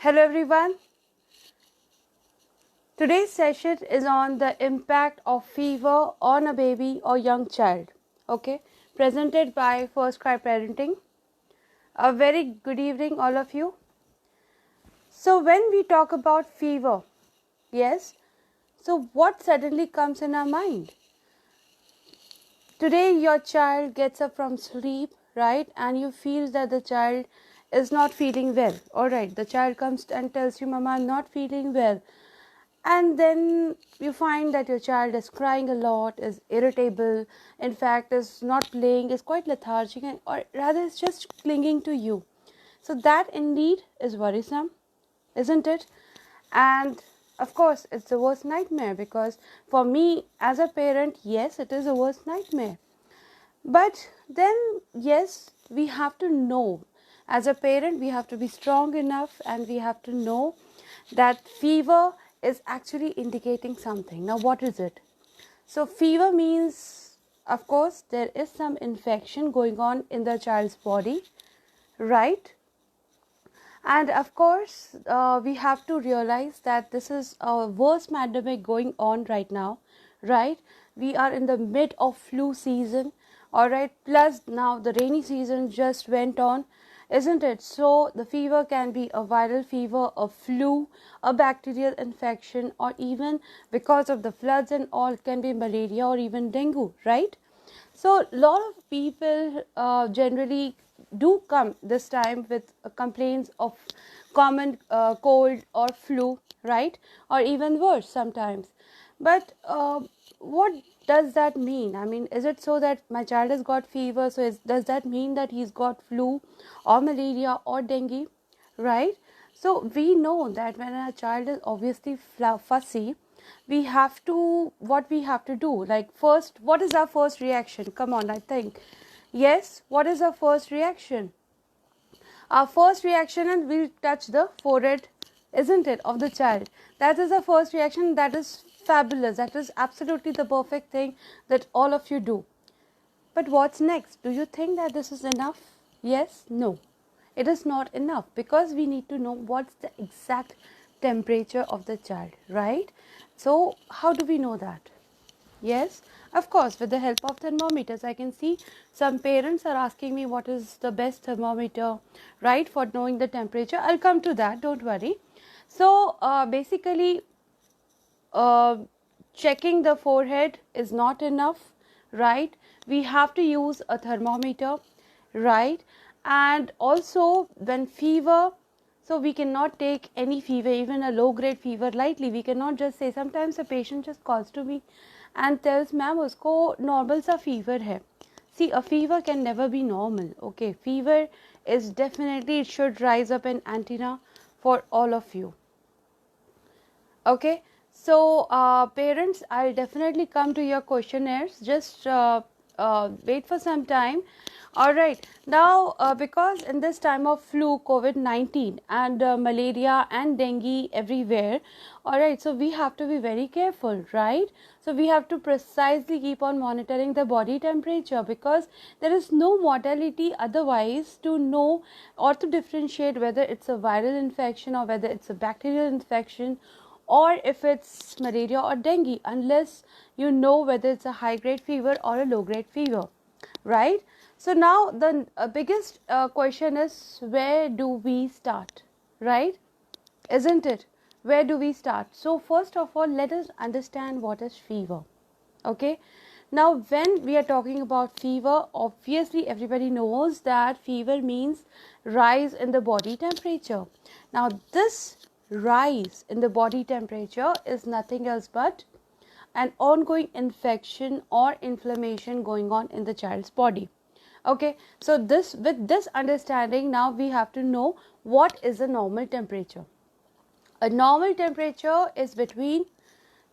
Hello everyone. Today's session is on the impact of fever on a baby or young child. Okay, presented by FirstCry Parenting. A very good evening, all of you. So when we talk about fever, yes, so what suddenly comes in our mind? Today your child gets up from sleep, right, and you feel that the child is not feeling well. All right, the child comes and tells you, Mama, I'm not feeling well. And then you find that your child is crying a lot, is irritable, in fact is not playing, is quite lethargic, or rather is just clinging to you. So that indeed is worrisome, isn't it? And of course it's the worst nightmare, because for me as a parent, yes, it is the worst nightmare. But then yes, we have to know, as a parent we have to be strong enough, and we have to know that fever is actually indicating something. Now what is it? So fever means, of course, there is some infection going on in the child's body, right? And of course we have to realize that this is a worst pandemic going on right now, right? We are in the mid of flu season, all right, plus now the rainy season just went on, isn't it? So the fever can be a viral fever, a flu, a bacterial infection, or even because of the floods and all, it can be malaria or even dengue, right? So a lot of people generally do come this time with complaints of common cold or flu, right? Or even worse sometimes. But what does that mean? I mean, is it so that my child has got fever, so does that mean that he's got flu or malaria or dengue, right? So we know that when a child is obviously fussy, we have to, what we have to do, like first, what is our first reaction? Come on, I think, yes, what is our first reaction? Our first reaction, and we'll touch the forehead, isn't it, of the child. That is the first reaction. That is fabulous. That is absolutely the perfect thing that all of you do. But what's next? Do you think that this is enough? Yes? No. It is not enough, because we need to know what's the exact temperature of the child, right? So how do we know that? Yes, of course, with the help of thermometers. I can see some parents are asking me what is the best thermometer, right, for knowing the temperature. I'll come to that, don't worry. So basically checking the forehead is not enough, right? We have to use a thermometer, right? And also when fever, so we cannot take any fever, even a low grade fever, lightly. We cannot just say, sometimes a patient just calls to me and tells, ma'am, usko normal sa fever hai. See, a fever can never be normal, okay? Fever is definitely, it should rise up an antenna for all of you. Okay, so parents, I'll definitely come to your questionnaires. Just wait for some time. All right, now because in this time of flu, COVID-19 and malaria and dengue everywhere, all right, so we have to be very careful, right? So we have to precisely keep on monitoring the body temperature, because there is no modality otherwise to know or to differentiate whether it's a viral infection or whether it's a bacterial infection, or if it's malaria or dengue, unless you know whether it's a high grade fever or a low grade fever, right? So now the biggest question is, where do we start, right? Isn't it? Where do we start? So first of all, let us understand what is fever. Okay, now when we are talking about fever, obviously everybody knows that fever means rise in the body temperature. Now this rise in the body temperature is nothing else but an ongoing infection or inflammation going on in the child's body. Okay, so this, with this understanding, now we have to know what is a normal temperature. A normal temperature is between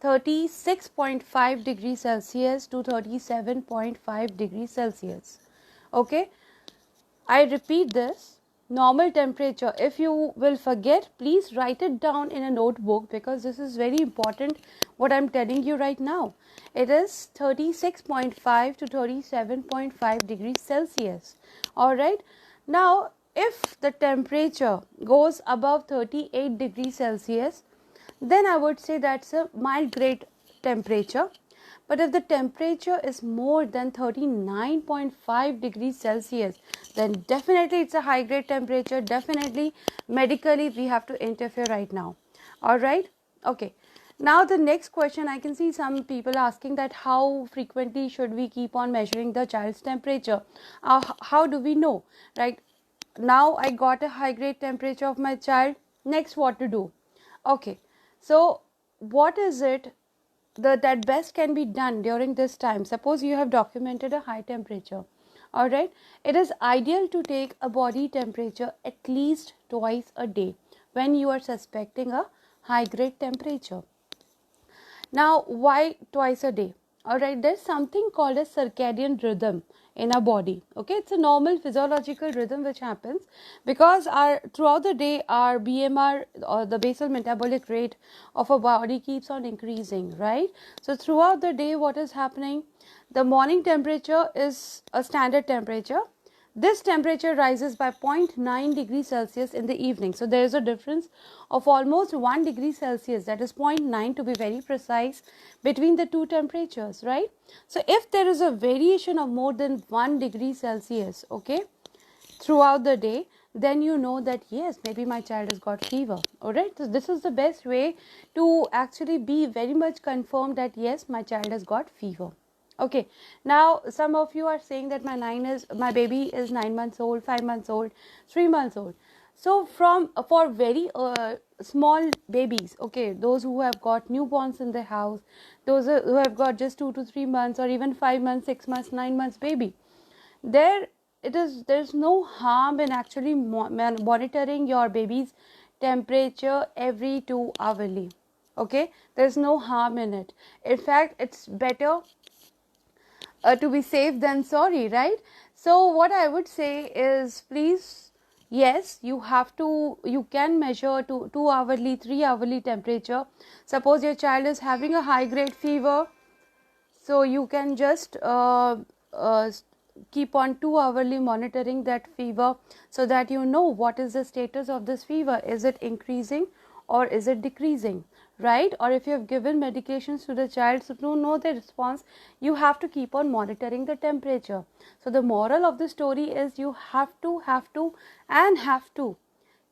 36.5 degrees Celsius to 37.5 degrees Celsius. Okay, I repeat this. Normal temperature, if you will forget, please write it down in a notebook, because this is very important what I'm telling you right now. It is 36.5 to 37.5 degrees Celsius. All right, now if the temperature goes above 38 degrees Celsius, then I would say that's a mild grade temperature. But if the temperature is more than 39.5 degrees Celsius, then definitely it's a high grade temperature. Definitely medically we have to interfere right now. All right. Okay. Now the next question, I can see some people asking that how frequently should we keep on measuring the child's temperature? How do we know? Right. Now I got a high grade temperature of my child. Next, what to do? Okay. So what is it that best can be done during this time? Suppose you have documented a high temperature. All right. It is ideal to take a body temperature at least twice a day when you are suspecting a high grade temperature. Now, why twice a day? All right, there's something called a circadian rhythm in our body. Okay, it's a normal physiological rhythm which happens because our throughout the day our BMR, or the basal metabolic rate of our body, keeps on increasing, right? So throughout the day, what is happening? The morning temperature is a standard temperature. This temperature rises by 0.9 degrees Celsius in the evening. So there is a difference of almost 1 degree Celsius, that is 0.9 to be very precise, between the two temperatures, right? So if there is a variation of more than 1 degree Celsius, okay, throughout the day, then you know that yes, maybe my child has got fever. All right. So this is the best way to actually be very much confirmed that yes, my child has got fever. Okay, now some of you are saying that my baby is 9 months old, 5 months old, 3 months old. So for very small babies, okay, those who have got newborns in their house, those who have got just 2 to 3 months, or even 5 months, 6 months, 9 months baby, there's no harm in actually monitoring your baby's temperature every 2 hourly. Okay, there's no harm in it. In fact, it's better to be safe than sorry, right? So what I would say is, please, yes, you can measure 2 hourly, 3 hourly temperature. Suppose your child is having a high grade fever, so you can just keep on 2 hourly monitoring that fever, so that you know what is the status of this fever. Is it increasing or is it decreasing, right? Or if you have given medications to the child, so to know the response, you have to keep on monitoring the temperature. So the moral of the story is you have to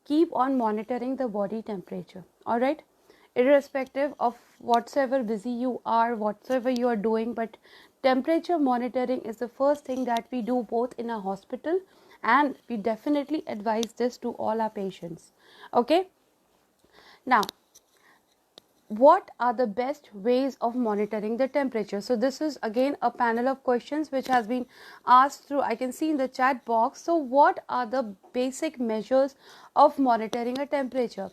keep on monitoring the body temperature. All right, irrespective of whatsoever busy you are, whatsoever you are doing, but temperature monitoring is the first thing that we do both in a hospital, and we definitely advise this to all our patients. Okay, now what are the best ways of monitoring the temperature? So this is again a panel of questions which has been asked through, I can see in the chat box. So what are the basic measures of monitoring a temperature?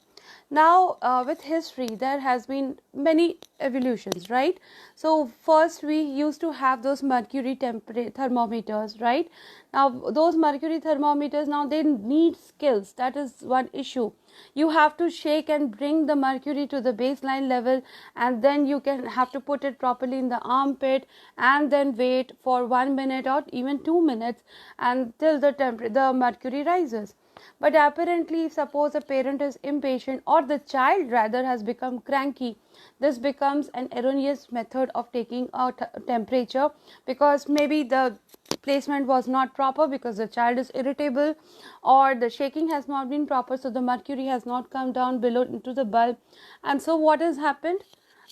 Now with history there has been many evolutions, right? So first we used to have those mercury thermometers, right? Now those mercury thermometers, now they need skills. That is one issue. You have to shake and bring the mercury to the baseline level, and then you can have to put it properly in the armpit, and then wait for 1 minute or even 2 minutes until the mercury rises. But apparently, suppose a parent is impatient, or the child rather has become cranky, this becomes an erroneous method of taking a temperature, because maybe the placement was not proper, because the child is irritable, or the shaking has not been proper, so the mercury has not come down below into the bulb, and so what has happened?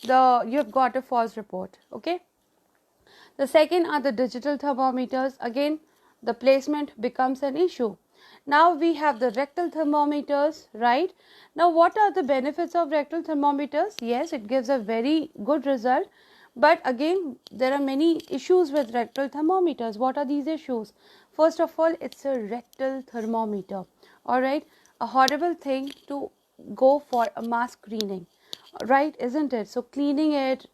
You have got a false report. Okay. The second are the digital thermometers. Again, the placement becomes an issue. Now we have the rectal thermometers, right? Now what are the benefits of rectal thermometers? Yes, it gives a very good result, but again there are many issues with rectal thermometers. What are these issues? First of all, it's a rectal thermometer. All right, a horrible thing to go for a mass cleaning, right? Isn't it? So cleaning it,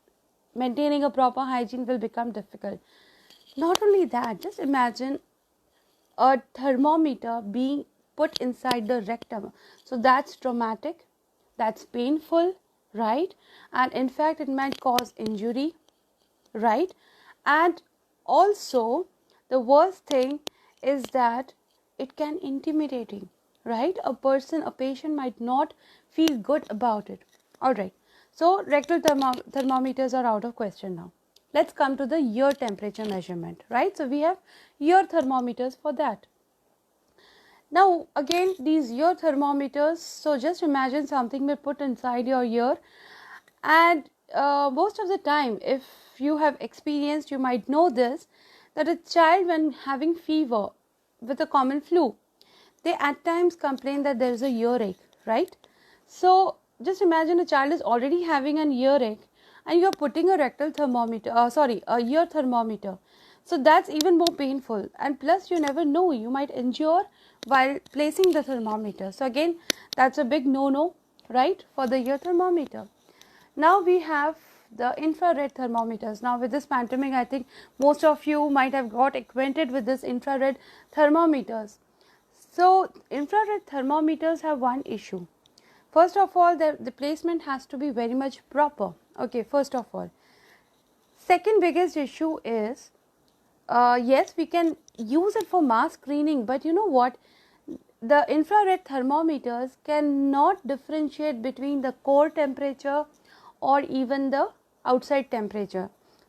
maintaining a proper hygiene will become difficult. Not only that, just imagine a thermometer being put inside the rectum. So that's traumatic, that's painful, right? And in fact it might cause injury, right? And also the worst thing is that it can intimidating, right? A patient might not feel good about it. All right. So rectal thermometers are out of question now. Let's come to the ear temperature measurement, right? So we have ear thermometers for that. Now again, these ear thermometers, so just imagine something we put inside your ear, and most of the time, if you have experienced, you might know this, that a child when having fever with a common flu, they at times complain that there is a earache, right? So just imagine a child is already having an earache and you are putting a rectal thermometer, a ear thermometer. So that's even more painful, and plus you never know, you might injure while placing the thermometer. So again, that's a big no-no, right, for the ear thermometer. Now we have the infrared thermometers. Now with this pandemic, I think most of you might have got acquainted with this infrared thermometers. So infrared thermometers have one issue. First of all, the placement has to be very much proper. Okay, first of all. Second biggest issue is, yes, we can use it for mass screening, but you know what? The infrared thermometers cannot differentiate between the core temperature or even the outside temperature.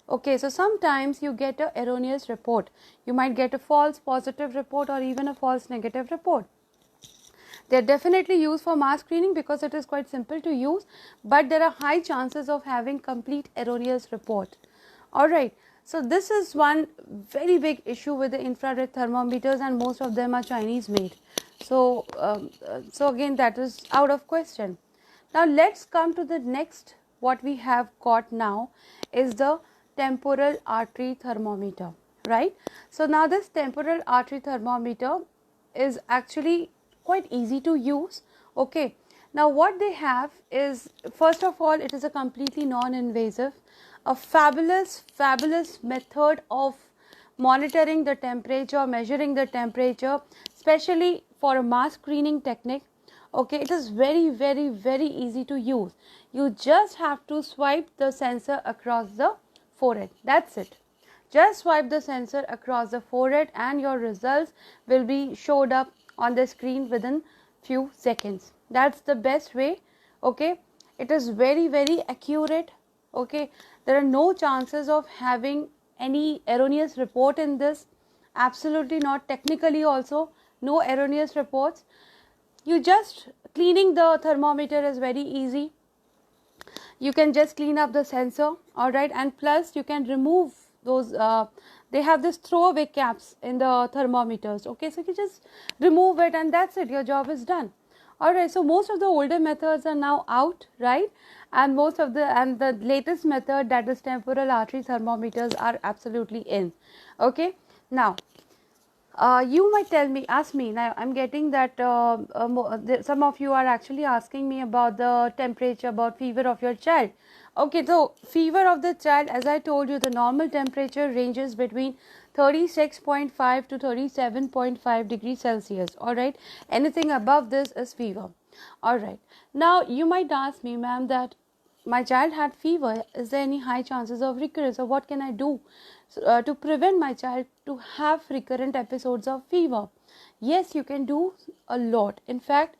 Okay, so sometimes you get an erroneous report. You might get a false positive report or even a false negative report. They are definitely used for mass screening because it is quite simple to use, but there are high chances of having complete erroneous report. Alright, so this is one very big issue with the infrared thermometers, and most of them are Chinese made. So again, that is out of question. Now let's come to the next. What we have got now is the temporal artery thermometer, right? So now this temporal artery thermometer is actually quite easy to use. Okay, now what they have is, first of all, it is a completely non-invasive, a fabulous method of monitoring the temperature, measuring the temperature, especially for a mass screening technique. Okay, it is very easy to use. You just have to swipe the sensor across the forehead. That's it. Just swipe the sensor across the forehead and your results will be showed up on the screen within few seconds. That's the best way. Okay, it is very accurate. Okay, there are no chances of having any erroneous report in this. Absolutely not. Technically also no erroneous reports. You just cleaning the thermometer is very easy. You can just clean up the sensor, all right, and plus you can remove those they have this throwaway caps in the thermometers. Okay, so you just remove it and that's it, your job is done. All right, so most of the older methods are now out, right, and the latest method, that is temporal artery thermometers, are absolutely in. Okay, now you might ask me, now I'm getting that some of you are actually asking me about the temperature, about fever of your child. Okay, so fever of the child, as I told you, the normal temperature ranges between 36.5 to 37.5 degrees Celsius. All right, anything above this is fever. All right, now you might ask me, ma'am, that my child had fever, is there any high chances of recurrence, or what can I do to prevent my child to have recurrent episodes of fever? Yes, you can do a lot. In fact,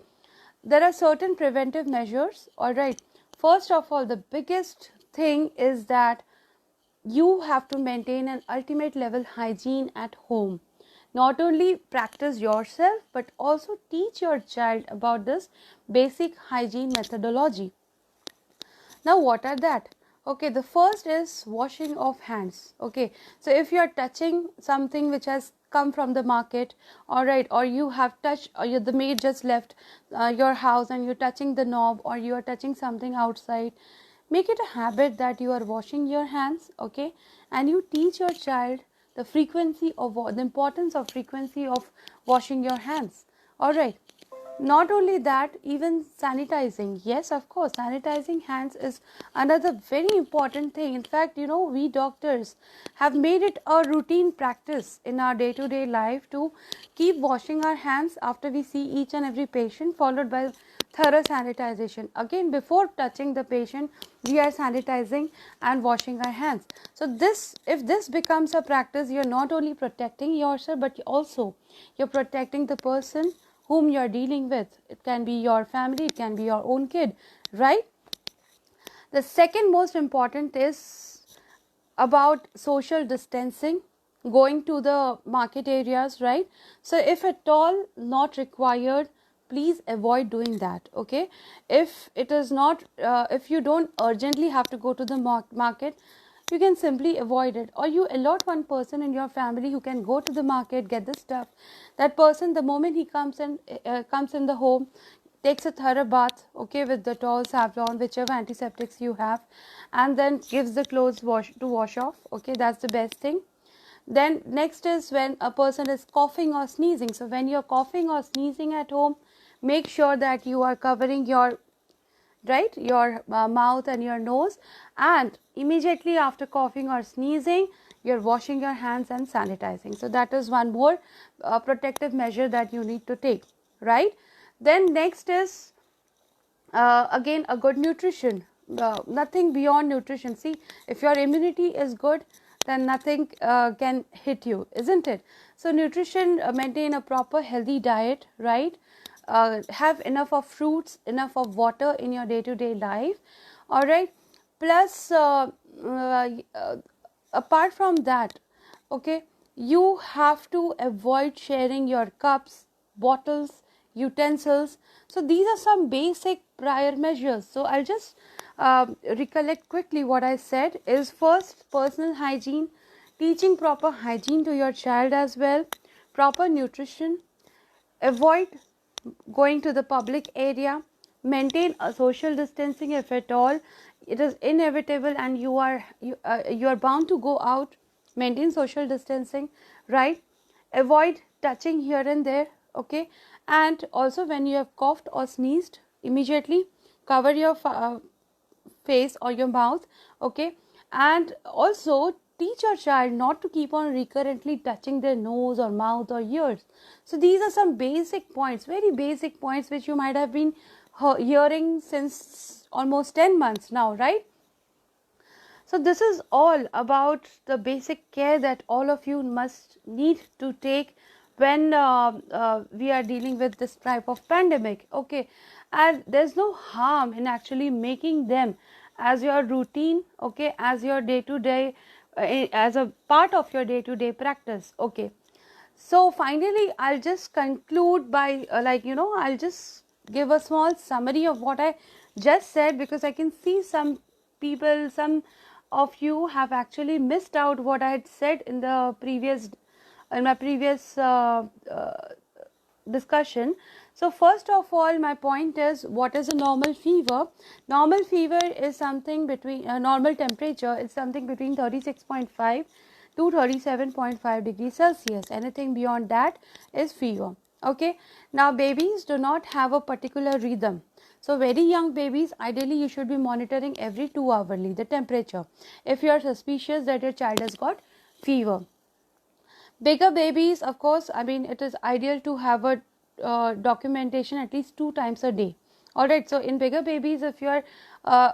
there are certain preventive measures. All right, first of all, the biggest thing is that you have to maintain an ultimate level hygiene at home. Not only practice yourself, but also teach your child about this basic hygiene methodology. Now what are that? Okay, the first is washing of hands. Okay, so if you are touching something which has come from the market, all right, or you have touched, or the maid just left your house and you're touching the knob, or you are touching something outside, make it a habit that you are washing your hands. Okay, and you teach your child the frequency of the importance of frequency of washing your hands. All right. Not only that, even sanitizing. Yes, of course, sanitizing hands is another very important thing. In fact, we doctors have made it a routine practice in our day-to-day life to keep washing our hands after we see each and every patient, followed by thorough sanitization. Again, before touching the patient, we are sanitizing and washing our hands. So this, if this becomes a practice, you're not only protecting yourself, but also you're protecting the person whom you're dealing with. It can be your family, it can be your own kid, right? The second most important is about social distancing, going to the market areas, right? So if at all not required, please avoid doing that, okay? If it is not, if you don't urgently have to go to the market, you can simply avoid it, or you allot one person in your family who can go to the market, get the stuff. That person, the moment he comes in the home, takes a thorough bath, okay, with Dettol, Savlon, whichever antiseptics you have, and then gives the clothes wash off, okay? That's the best thing. Then next is when a person is coughing or sneezing. So when you're coughing or sneezing at home, make sure that you are covering your mouth and your nose, and immediately after coughing or sneezing, you're washing your hands and sanitizing. So that is one more protective measure that you need to take, right? Then next is again a good nutrition. Nothing beyond nutrition. See, if your immunity is good, then nothing can hit you, isn't it? So nutrition, maintain a proper healthy diet, right? Have enough of fruits, enough of water in your day-to-day life, all right? Plus apart from that, okay, you have to avoid sharing your cups, bottles, utensils. So these are some basic prior measures. So I'll just recollect quickly what I said. Is first, personal hygiene, teaching proper hygiene to your child as well, proper nutrition, avoid going to the public area, maintain a social distancing if at all it is inevitable and you are bound to go out, maintain social distancing, right? Avoid touching here and there, okay? And also when you have coughed or sneezed, immediately cover your face or your mouth, okay? And also teach your child not to keep on recurrently touching their nose or mouth or ears. So these are some basic points, very basic points, which you might have been hearing since almost 10 months now, right? So this is all about the basic care that all of you must need to take when we are dealing with this type of pandemic, okay? And there's no harm in actually making them as your routine, okay, as your day-to-day, as a part of your day-to-day practice, okay? So finally, I'll just conclude by I'll just give a small summary of what I just said, because I can see some people, some of you have actually missed out what I had said in my previous discussion. So first of all, my point is, what is a normal fever? Normal fever is something between normal temperature is something between 36.5 to 37.5 degrees Celsius. Anything beyond that is fever, okay? Now babies do not have a particular rhythm. So very young babies, ideally you should be monitoring every 2 hourly the temperature if you are suspicious that your child has got fever. Bigger babies, of course, I mean, it is ideal to have a documentation at least 2 times a day. All right, so in bigger babies, if you are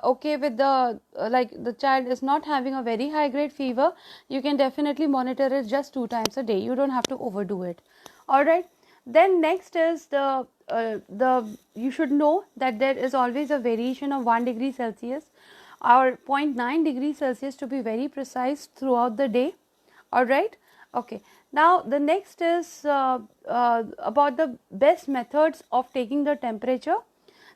okay with the the child is not having a very high grade fever, you can definitely monitor it just 2 times a day. You don't have to overdo it. All right. Then next is you should know that there is always a variation of 1 degree Celsius or 0.9 degrees Celsius to be very precise throughout the day. All right. Okay. Now the next is about the best methods of taking the temperature.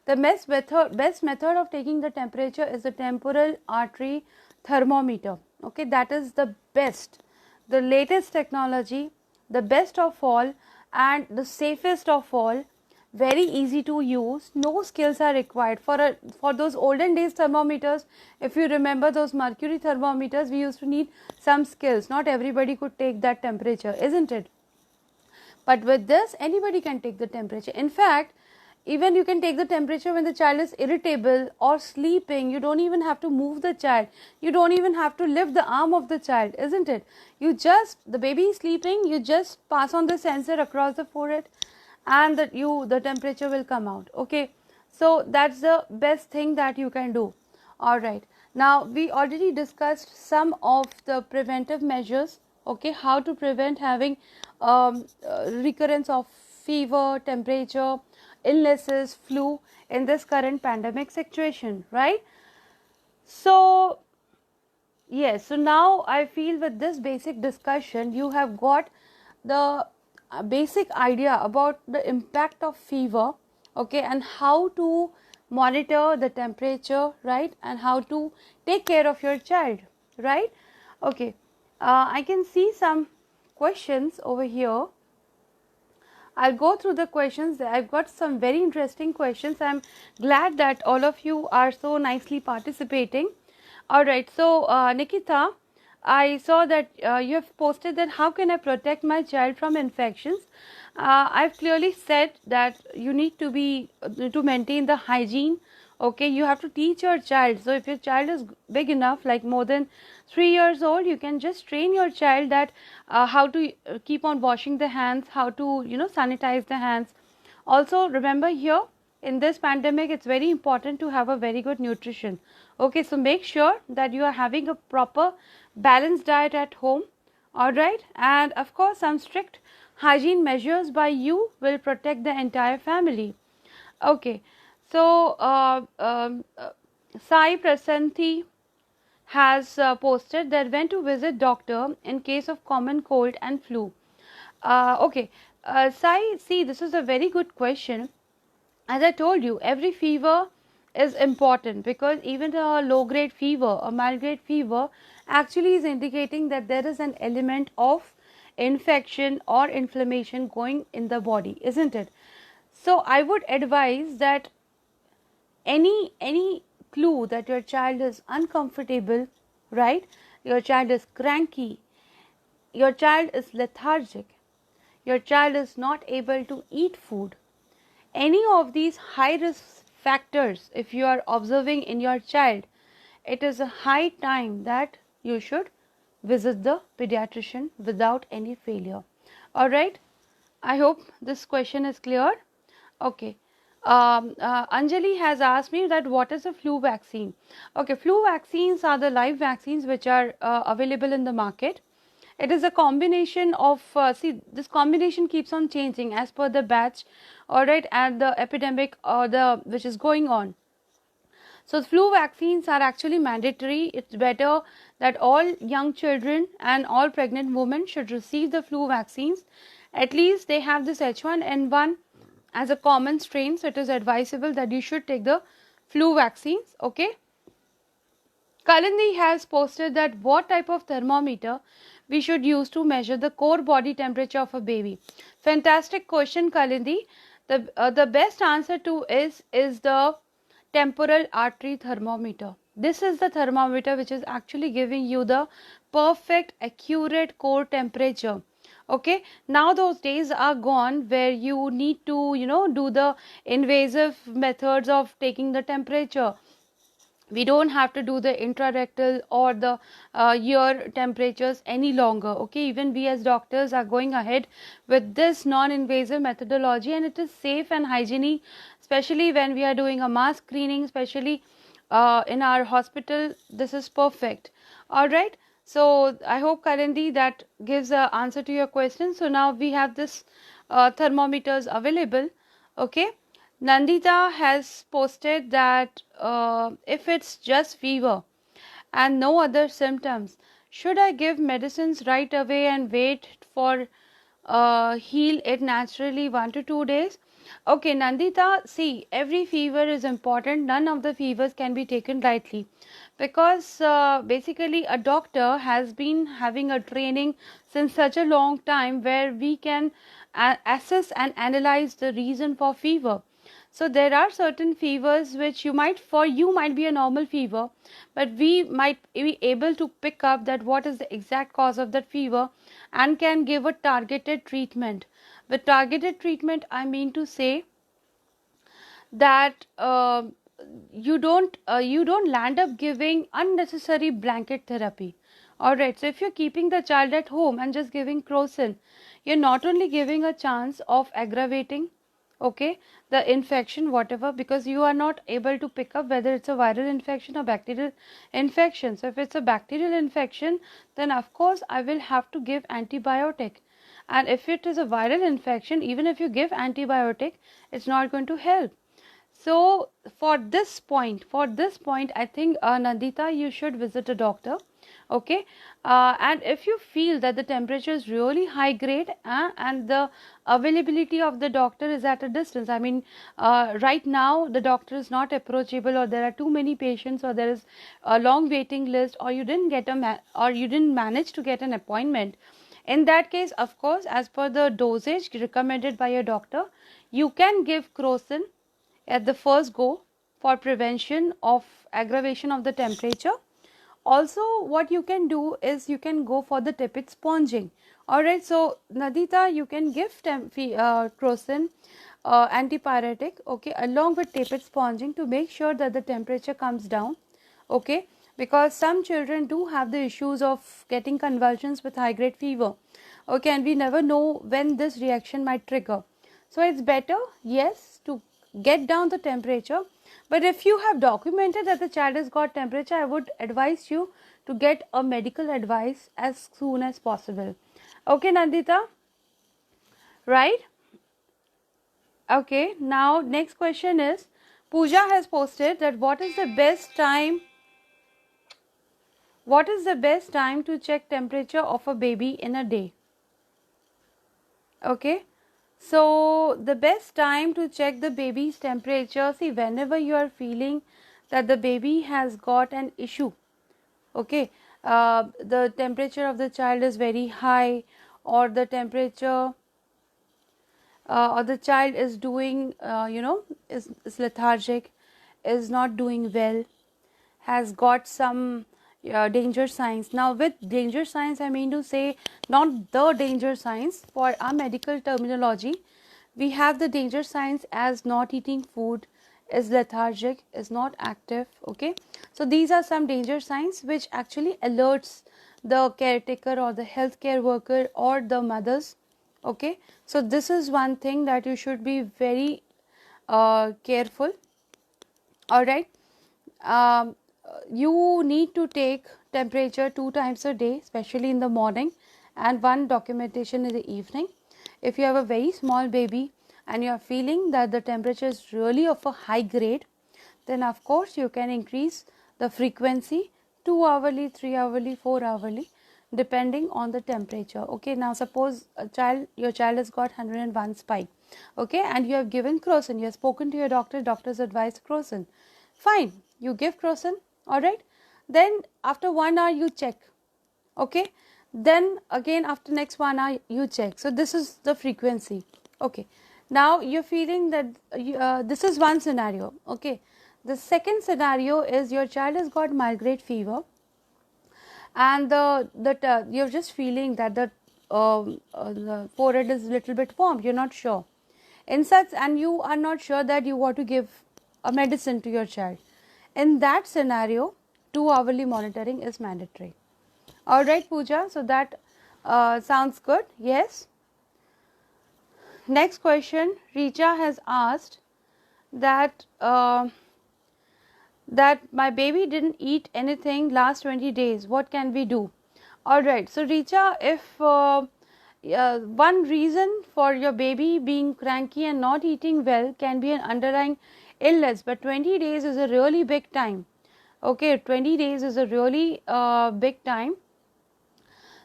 The best method of taking the temperature is the temporal artery thermometer. Okay, that is the best, the latest technology, the best of all, and the safest of all. Very easy to use. No skills are required for those olden days thermometers. If you remember those mercury thermometers, we used to need some skills. Not everybody could take that temperature, isn't it? But with this, anybody can take the temperature. In fact, even you can take the temperature when the child is irritable or sleeping. You don't even have to move the child. You don't even have to lift the arm of the child, isn't it? The baby is sleeping, you just pass on the sensor across the forehead and the temperature will come out, okay? So that's the best thing that you can do. All right. Now we already discussed some of the preventive measures. Okay, how to prevent having recurrence of fever, temperature, illnesses, flu in this current pandemic situation, right? So yes, so now I feel with this basic discussion, you have got the basic idea about the impact of fever, okay, and how to monitor the temperature, right, and how to take care of your child, right? Okay, I can see some questions over here. I'll go through the questions. I've got some very interesting questions. I'm glad that all of you are so nicely participating. All right. So, Nikita, I saw that you have posted that how can I protect my child from infections? I've clearly said that you need to be to maintain the hygiene. Okay, you have to teach your child. So if your child is big enough, like more than 3 years old, you can just train your child that how to keep on washing the hands, how to sanitize the hands. Also remember here in this pandemic, it's very important to have a very good nutrition. Okay, so make sure that you are having a proper balanced diet at home. All right, and of course some strict hygiene measures by you will protect the entire family. Okay, so Sai Prasanthi has posted that when to visit doctor in case of common cold and flu. Okay, Sai, see, this is a very good question. As I told you, every fever is important because even a low grade fever, a mild grade fever, actually is indicating that there is an element of infection or inflammation going in the body, isn't it? So I would advise that any clue that your child is uncomfortable, right? Your child is cranky, your child is lethargic, your child is not able to eat food, any of these high risk factors, if you are observing in your child, it is a high time that you should visit the pediatrician without any failure. All right, I hope this question is clear. Okay, Anjali has asked me that what is a flu vaccine. Okay, flu vaccines are the live vaccines which are available in the market. It is a combination of see, this combination keeps on changing as per the batch, all right, and the epidemic or the which is going on. So flu vaccines are actually mandatory. It's better that all young children and all pregnant women should receive the flu vaccines. At least they have this H1N1 as a common strain, so it is advisable that you should take the flu vaccines. Okay. Kalindi has posted that what type of thermometer we should use to measure the core body temperature of a baby. Fantastic question, Kalindi. The best answer to is the temporal artery thermometer. This is the thermometer which is actually giving you the perfect accurate core temperature. Okay, now those days are gone where you need to do the invasive methods of taking the temperature. We don't have to do the intrarectal or the ear temperatures any longer. Okay, even we as doctors are going ahead with this non-invasive methodology, and it is safe and hygienic, especially when we are doing a mass screening, especially in our hospital. This is perfect. All right, so I hope Karandi that gives an answer to your question. So now we have this thermometers available. Okay, Nandita has posted that if it's just fever and no other symptoms, should I give medicines right away and wait for heal it naturally 1 to 2 days? Okay, Nandita, see, every fever is important. None of the fevers can be taken lightly because basically a doctor has been having a training since such a long time where we can assess and analyze the reason for fever. So there are certain fevers which might be a normal fever, but we might be able to pick up that what is the exact cause of that fever and can give a targeted treatment. With targeted treatment, I mean to say that you don't land up giving unnecessary blanket therapy. All right, so if you're keeping the child at home and just giving crocin, you're not only giving a chance of aggravating okay, the infection, whatever, because you are not able to pick up whether it's a viral infection or bacterial infection. So if it's a bacterial infection, then of course I will have to give antibiotic. And if it is a viral infection, even if you give antibiotic, it's not going to help. So for this point, I think, Nandita, you should visit a doctor, okay. And if you feel that the temperature is really high grade, and the availability of the doctor is at a distance, I mean, right now the doctor is not approachable, or there are too many patients, or there is a long waiting list, or you didn't get or you didn't manage to get an appointment. In that case, of course, as per the dosage recommended by your doctor, you can give crocin at the first go for prevention of aggravation of the temperature. Also, what you can do is you can go for the tepid sponging. Alright, so Nadita, you can give crocin antipyretic, okay, along with tepid sponging to make sure that the temperature comes down, okay, because some children do have the issues of getting convulsions with high grade fever, okay, and we never know when this reaction might trigger. So it's better, yes, to get down the temperature. But if you have documented that the child has got temperature, I would advise you to get a medical advice as soon as possible. Okay, Nandita, right? Okay, now next question is, Pooja has posted that what is the best time to check temperature of a baby in a day? Okay, so the best time to check the baby's temperature, see, whenever you are feeling that the baby has got an issue, okay, the temperature of the child is very high, or the temperature or the child is doing, is lethargic, is not doing well, has got some danger signs. Now with danger signs, I mean to say not the danger signs. For our medical terminology, we have the danger signs as not eating food, is lethargic, is not active, okay. So these are some danger signs which actually alerts the caretaker or the healthcare worker or the mothers, okay. So this is one thing that you should be very careful. All right. You need to take temperature 2 times a day, especially in the morning, and one documentation in the evening. If you have a very small baby and you are feeling that the temperature is really of a high grade, then of course you can increase the frequency 2 hourly, 3 hourly, 4 hourly, depending on the temperature. Okay, now suppose your child has got 101 spike, okay, and you have given crocin, you have spoken to your doctor, doctor's advised crocin, fine, you give crocin, all right. Then after 1 hour you check, okay, then again after next 1 hour you check. So this is the frequency, okay. Now you're feeling that this is one scenario, okay. The second scenario is your child has got mild grade fever, and you're just feeling that the forehead is a little bit warm, you're not sure in such, and you are not sure that you want to give a medicine to your child. In that scenario, 2 hourly monitoring is mandatory. All right, Pooja, so that sounds good. Yes. Next question, Richa has asked that that my baby didn't eat anything last 20 days. What can we do? All right. So Richa, if one reason for your baby being cranky and not eating well can be an underlying illness, but 20 days is a really big time. Okay, 20 days is a really big time.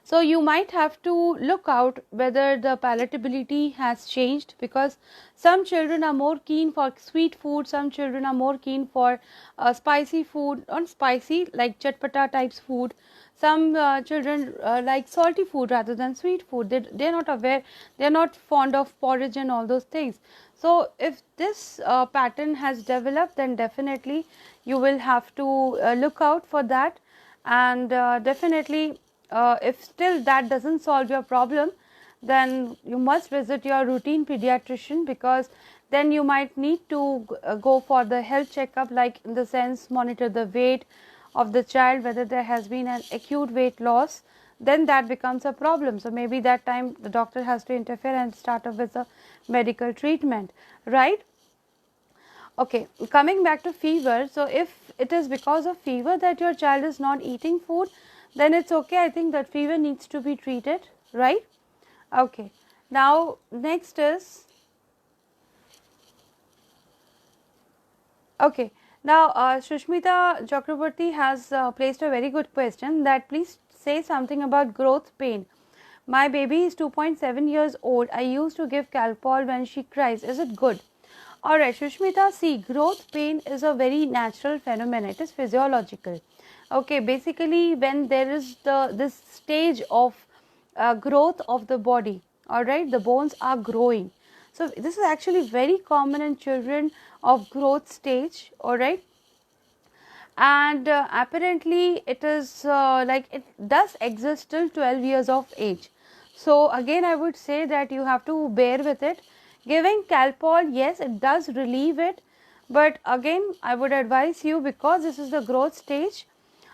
So you might have to look out whether the palatability has changed, because some children are more keen for sweet food, some children are more keen for spicy food, not spicy like chatpata types food. Some children like salty food rather than sweet food. They're not aware, they're not fond of porridge and all those things. So if this pattern has developed, then definitely you will have to look out for that, and definitely if still that doesn't solve your problem, then you must visit your routine pediatrician, because then you might need to go for the health checkup, like in the sense monitor the weight of the child, whether there has been an acute weight loss, then that becomes a problem. So maybe that time the doctor has to interfere and start off with a medical treatment, right? Okay, coming back to fever. So if it is because of fever that your child is not eating food, then it's okay. I think that fever needs to be treated, right? Okay, now next is, okay, now Shushmita Chakraborty has placed a very good question, that please say something about growth pain. My baby is 2.7 years old. I used to give Calpol when she cries. Is it good? Alright, Shushmita, see, growth pain is a very natural phenomenon. It is physiological. Okay, basically when there is this stage of growth of the body, alright, the bones are growing. So this is actually very common in children of growth stage, alright. And apparently it is like it does exist till 12 years of age. So again I would say that you have to bear with it. Giving Calpol, yes, it does relieve it, but again I would advise you, because this is the growth stage,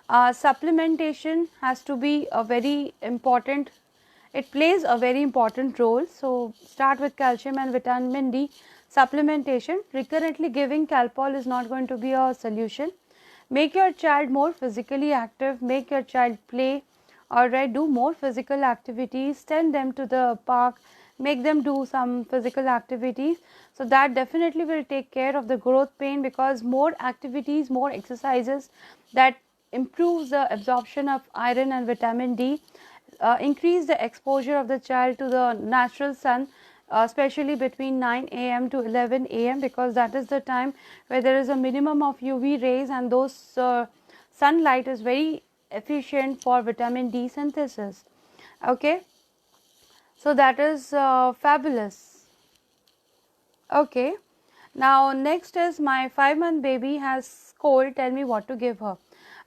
supplementation has to be a very important, it plays a very important role. So start with calcium and vitamin D supplementation. Recurrently giving Calpol is not going to be a solution. Make your child more physically active, make your child play, alright, do more physical activities, send them to the park, make them do some physical activities. So that definitely will take care of the growth pain, because more activities, more exercises, that improves the absorption of iron and vitamin D, increase the exposure of the child to the natural sun, especially between 9 a.m. to 11 a.m. because that is the time where there is a minimum of UV rays, and those sunlight is very efficient for vitamin D synthesis. Okay, so that is fabulous. Okay, now next is, my 5-month baby has cold, tell me what to give her.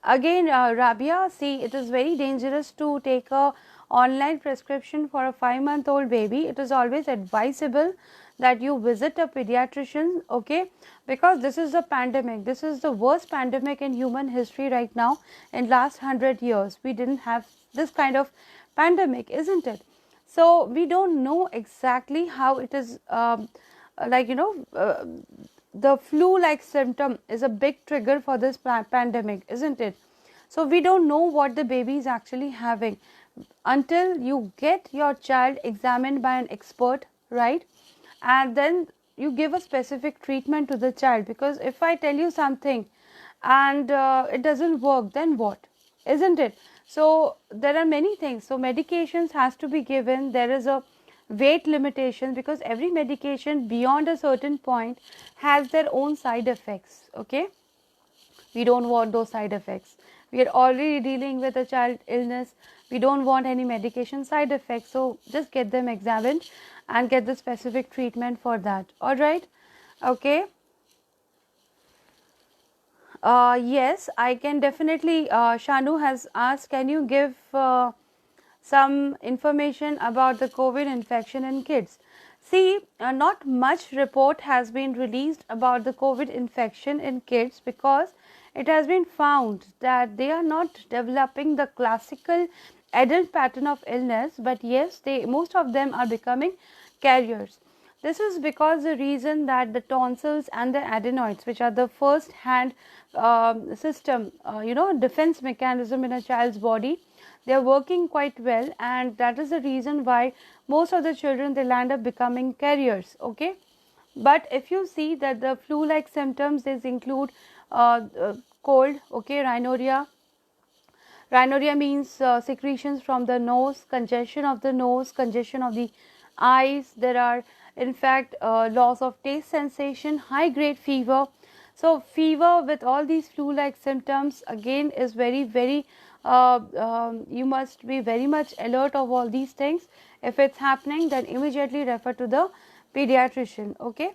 Again, Rabia, see, it is very dangerous to take a online prescription for a 5-month-old baby. It is always advisable that you visit a pediatrician, okay, because this is a pandemic. This is the worst pandemic in human history right now. In last 100 years we didn't have this kind of pandemic, isn't it? So we don't know exactly how it is, like, you know, the flu like symptom is a big trigger for this pandemic, isn't it? So we don't know what the baby is actually having until you get your child examined by an expert, right? And then you give a specific treatment to the child, because if I tell you something and it doesn't work, then what, isn't it? So there are many things. So medications has to be given. There is a weight limitation, because every medication beyond a certain point has their own side effects. Okay, we don't want those side effects. We are already dealing with a child illness. We don't want any medication side effects. So just get them examined and get the specific treatment for that. All right. Okay. Yes, I can definitely. Shanu has asked, can you give some information about the COVID infection in kids? See, not much report has been released about the COVID infection in kids, because it has been found that they are not developing the classical adult pattern of illness, but yes, most of them are becoming carriers. This is because the reason that the tonsils and the adenoids, which are the first hand system, defense mechanism in a child's body, they are working quite well, and that is the reason why most of the children, they land up becoming carriers. Okay, but if you see that the flu like symptoms, these include cold, okay, rhinorrhea. Rhinorrhea means secretions from the nose, congestion of the nose, congestion of the eyes. There are in fact loss of taste sensation, high grade fever. So fever with all these flu like symptoms again is very you must be very much alert of all these things. If it's happening, then immediately refer to the pediatrician. Okay,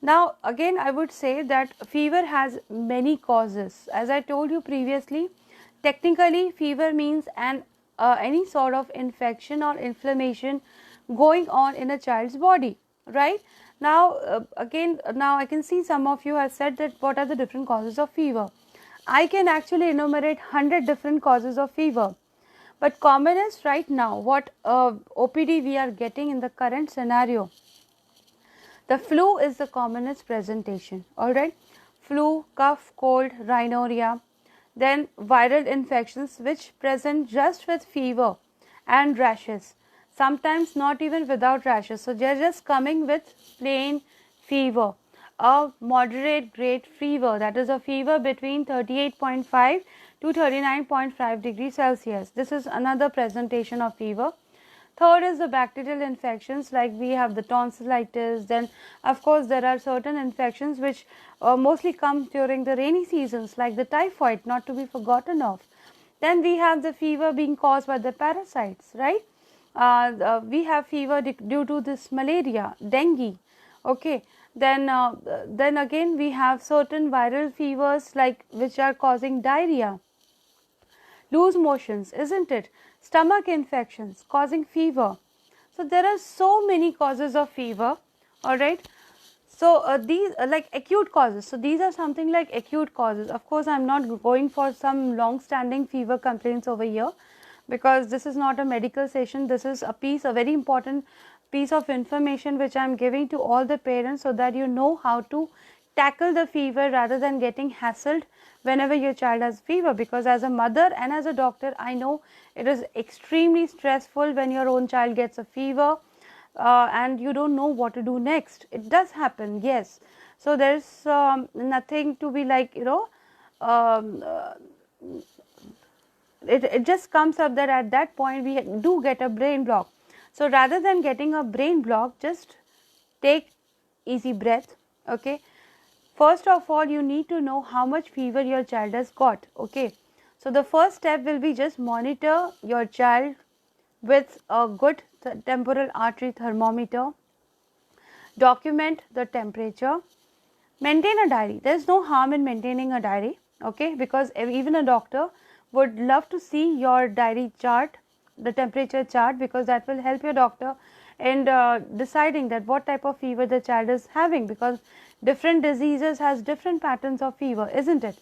now again I would say that fever has many causes. As I told you previously, technically fever means any sort of infection or inflammation going on in a child's body, right? Now now I can see some of you have said that what are the different causes of fever. I can actually enumerate 100 different causes of fever, But commonest right now, what OPD we are getting in the current scenario, the flu is the commonest presentation, alright. Flu, cough, cold, rhinorrhea, then viral infections which present just with fever and rashes, sometimes not even without rashes. So they are just coming with plain fever, a moderate grade fever, that is a fever between 38.5 to 39.5 degrees Celsius. This is another presentation of fever. Third is the bacterial infections, like we have the tonsillitis. Then of course there are certain infections which mostly come during the rainy seasons, like the typhoid, not to be forgotten of. Then we have the fever being caused by the parasites, right? We have fever due to this malaria, dengue, okay. Then again we have certain viral fevers like which are causing diarrhea, loose motions, isn't it? Stomach infections causing fever. So there are so many causes of fever, all right. So these like acute causes. So these are something like acute causes. Of course, I am not going for some long-standing fever complaints over here, because this is not a medical session. This is a very important piece of information which I am giving to all the parents, so that you know how to tackle the fever rather than getting hassled whenever your child has fever. Because as a mother and as a doctor, I know it is extremely stressful when your own child gets a fever and you don't know what to do next. It does happen, yes. So there is nothing to be like, um, uh, it just comes up that at that point we do get a brain block. So rather than getting a brain block, just take easy breath, okay. First of all, you need to know how much fever your child has got, okay. So the first step will be just monitor your child with a good temporal artery thermometer, document the temperature, maintain a diary. There is no harm in maintaining a diary, okay, because even a doctor would love to see your diary chart, the temperature chart, because that will help your doctor in deciding that what type of fever the child is having, because different diseases has different patterns of fever, isn't it?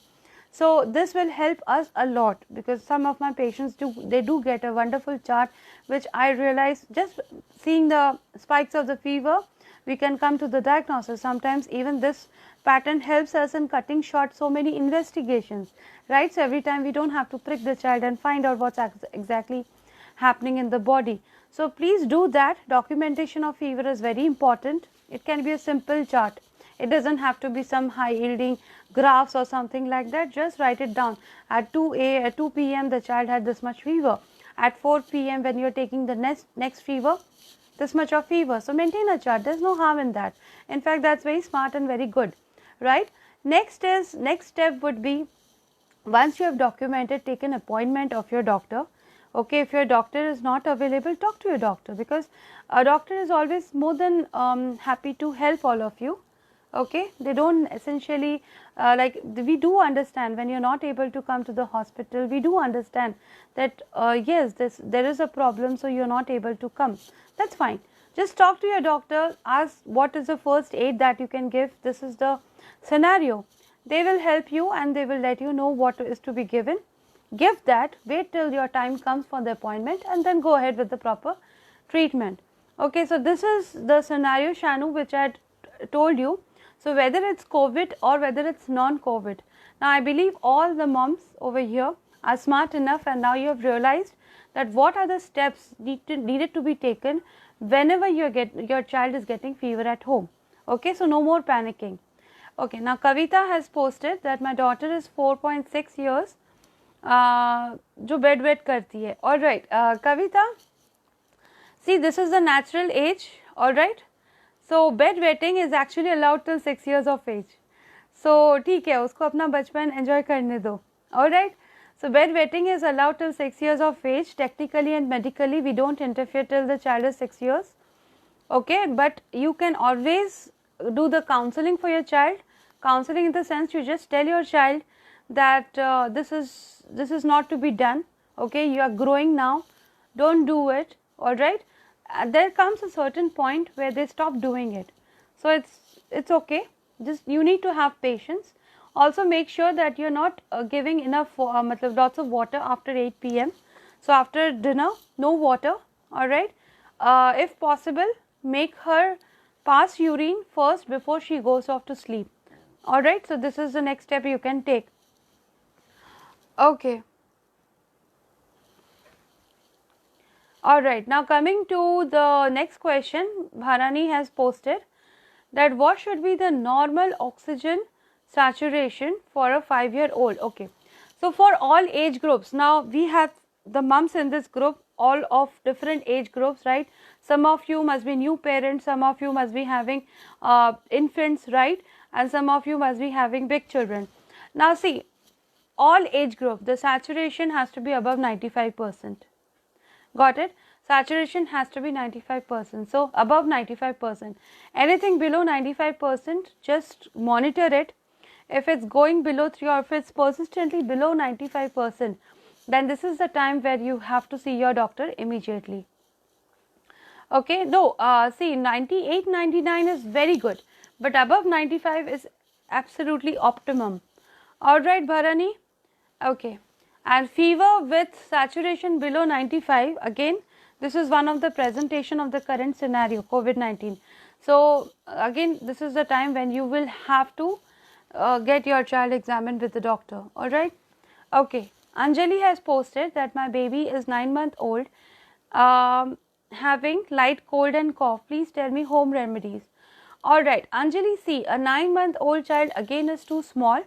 So this will help us a lot, because some of my patients do get a wonderful chart, which I realize just seeing the spikes of the fever we can come to the diagnosis. Sometimes even this pattern helps us in cutting short so many investigations, right? So every time we don't have to prick the child and find out what's exactly happening in the body. So please do that. Documentation of fever is very important. It can be a simple chart. It doesn't have to be some high yielding graphs or something like that. Just write it down. At 2 p.m. the child had this much fever. At 4 p.m. when you are taking the next fever, this much of fever. So maintain a chart. There is no harm in that. In fact, that's very smart and very good, right? Next step would be, once you have documented, take an appointment of your doctor. Okay, if your doctor is not available, talk to your doctor, because a doctor is always more than happy to help all of you. Okay, they don't essentially we do understand when you're not able to come to the hospital. We do understand that yes, there is a problem, so you're not able to come. That's fine. Just talk to your doctor, ask what is the first aid that you can give. This is the scenario. They will help you and they will let you know what is to be given. Give that, wait till your time comes for the appointment, and then go ahead with the proper treatment. Okay, so this is the scenario, Shanu, which I had told you. So whether it's COVID or whether it's non-COVID, now I believe all the moms over here are smart enough, and now you have realized that what are the steps needed to be taken whenever your child is getting fever at home. Okay, so no more panicking. Okay, now Kavita has posted that my daughter is 4.6 years, जो bed wet करती है. All right, Kavita, see, this is the natural age. All right. So bed wetting is actually allowed till 6 years of age. So ठीक है, उसको अपना बचपन enjoy करने दो. Alright. So bed wetting is allowed till 6 years of age. Technically and medically we don't interfere till the child is 6 years. Okay, but you can always do the counseling for your child. Counseling in the sense, you just tell your child that this is not to be done. Okay, you are growing now. Don't do it. Alright. There comes a certain point where they stop doing it. So it's okay. Just you need to have patience. Also make sure that you're not giving enough lots of water after 8 p.m. So after dinner, no water, alright. If possible, make her pass urine first before she goes off to sleep. Alright, so this is the next step you can take. Okay. Alright, now coming to the next question, Bharani has posted that what should be the normal oxygen saturation for a 5-year-old. Okay, so for all age groups, now we have the mums in this group, all of different age groups, right? Some of you must be new parents, some of you must be having infants, right? And some of you must be having big children. Now see, all age group, the saturation has to be above 95%. Got it? Saturation has to be 95%. So above 95%. Anything below 95%, just monitor it. If it's going below 3 or if it's persistently below 95%, then this is the time where you have to see your doctor immediately. Okay, no, see 98, 99 is very good, but above 95 is absolutely optimum. Alright, Bharani? Okay. And fever with saturation below 95, again, this is one of the presentation of the current scenario, COVID-19. So, again, this is the time when you will have to get your child examined with the doctor. Alright? Okay. Anjali has posted that my baby is 9 months old, having light cold and cough. Please tell me home remedies. Alright, Anjali, see, a 9-month-old child again is too small.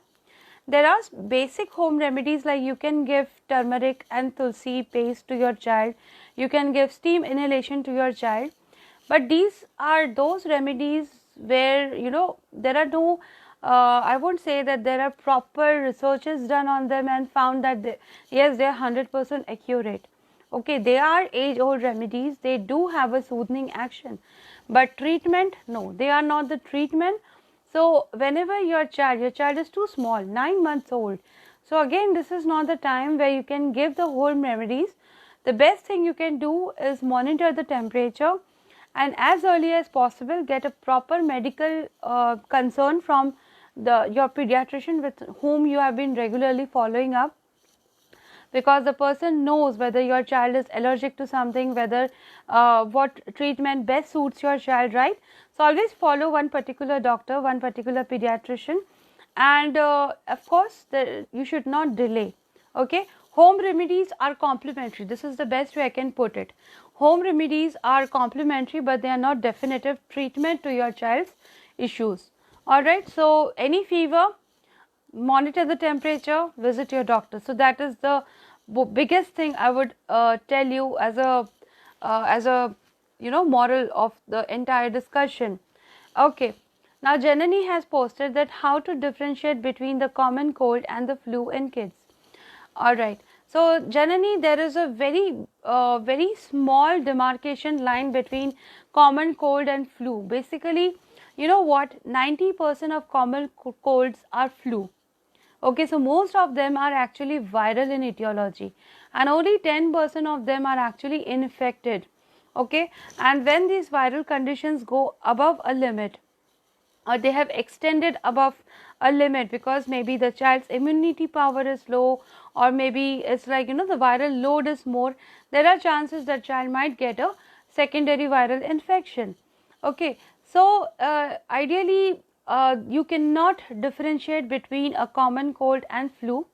There are basic home remedies like you can give turmeric and tulsi paste to your child. You can give steam inhalation to your child. But these are those remedies where, you know, there are no, I won't say that there are proper researches done on them and found that, yes, they are 100% accurate. Okay, they are age-old remedies. They do have a soothing action. But treatment, no, they are not the treatment. So, whenever your child is too small, 9 months old. So, again, this is not the time where you can give the home remedies. The best thing you can do is monitor the temperature and as early as possible get a proper medical concern from your pediatrician with whom you have been regularly following up. Because the person knows whether your child is allergic to something, whether what treatment best suits your child, right? So, always follow one particular doctor, one particular pediatrician, and of course, you should not delay. Okay, home remedies are complementary. This is the best way I can put it. Home remedies are complementary, but they are not definitive treatment to your child's issues. Alright, so any fever, monitor the temperature, visit your doctor. So that is the biggest thing I would tell you as a moral of the entire discussion. Okay, now Janani has posted that how to differentiate between the common cold and the flu in kids. Alright, so Janani, there is a very small demarcation line between common cold and flu. Basically, you know what, 90% of common colds are flu. Okay, so most of them are actually viral in etiology and only 10% of them are actually infected. Okay, and when these viral conditions go above a limit or they have extended above a limit because maybe the child's immunity power is low or maybe it's like, you know, the viral load is more, there are chances that child might get a secondary viral infection. Okay, so ideally you cannot differentiate between a common cold and flu,